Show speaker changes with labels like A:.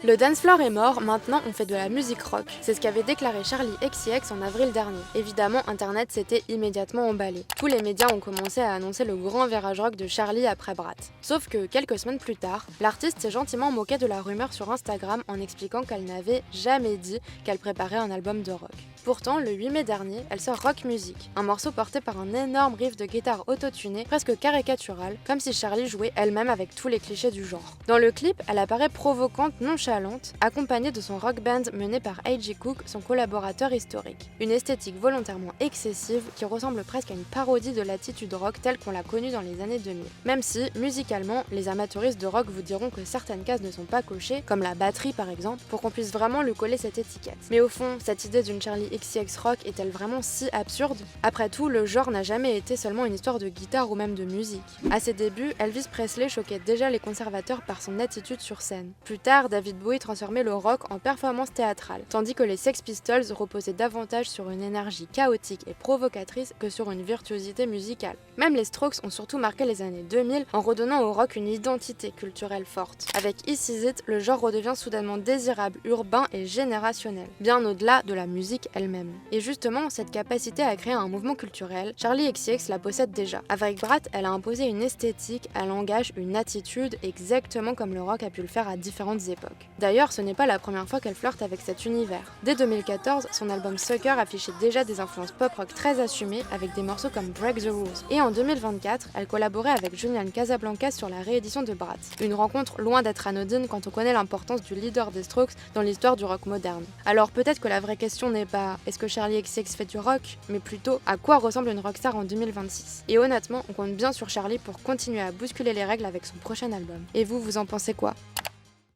A: Le dance floor est mort, maintenant on fait de la musique rock. C'est ce qu'avait déclaré Charli XCX en avril dernier. Évidemment, internet s'était immédiatement emballé. Tous les médias ont commencé à annoncer le grand virage rock de Charli après Brat. Sauf que quelques semaines plus tard, l'artiste s'est gentiment moqué de la rumeur sur Instagram en expliquant qu'elle n'avait jamais dit qu'elle préparait un album de rock. Pourtant, le 8 mai dernier, elle sort Rock Music, un morceau porté par un énorme riff de guitare autotuné, presque caricatural, comme si Charli jouait elle-même avec tous les clichés du genre. Dans le clip, elle apparaît provocante, nonchalante, accompagnée de son rock band mené par A.J. Cook, son collaborateur historique. Une esthétique volontairement excessive qui ressemble presque à une parodie de l'attitude rock telle qu'on l'a connue dans les années 2000. Même si, musicalement, les amateuristes de rock vous diront que certaines cases ne sont pas cochées, comme la batterie par exemple, pour qu'on puisse vraiment lui coller cette étiquette. Mais au fond, cette idée d'une Charli XCX rock est-elle vraiment si absurde? Après tout, le genre n'a jamais été seulement une histoire de guitare ou même de musique. À ses débuts, Elvis Presley choquait déjà les conservateurs par son attitude sur scène. Plus tard, David Bowie transformait le rock en performance théâtrale, tandis que les Sex Pistols reposaient davantage sur une énergie chaotique et provocatrice que sur une virtuosité musicale. Même les Strokes ont surtout marqué les années 2000 en redonnant au rock une identité culturelle forte. Avec This Is It, le genre redevient soudainement désirable, urbain et générationnel, bien au-delà de la musique elle-même. Et justement, cette capacité à créer un mouvement culturel, Charli XCX la possède déjà. Avec Brat, elle a imposé une esthétique, un langage, une attitude, exactement comme le rock a pu le faire à différentes époques. D'ailleurs, ce n'est pas la première fois qu'elle flirte avec cet univers. Dès 2014, son album Sucker affichait déjà des influences pop-rock très assumées avec des morceaux comme Break the Rules. Et en 2024, elle collaborait avec Julian Casablancas sur la réédition de Brat. Une rencontre loin d'être anodine quand on connaît l'importance du leader des Strokes dans l'histoire du rock moderne. Alors peut-être que la vraie question n'est pas est-ce que Charli XCX fait du rock, mais plutôt à quoi ressemble une rockstar en 2026. Et honnêtement, on compte bien sur Charli pour continuer à bousculer les règles avec son prochain album. Et vous en pensez quoi?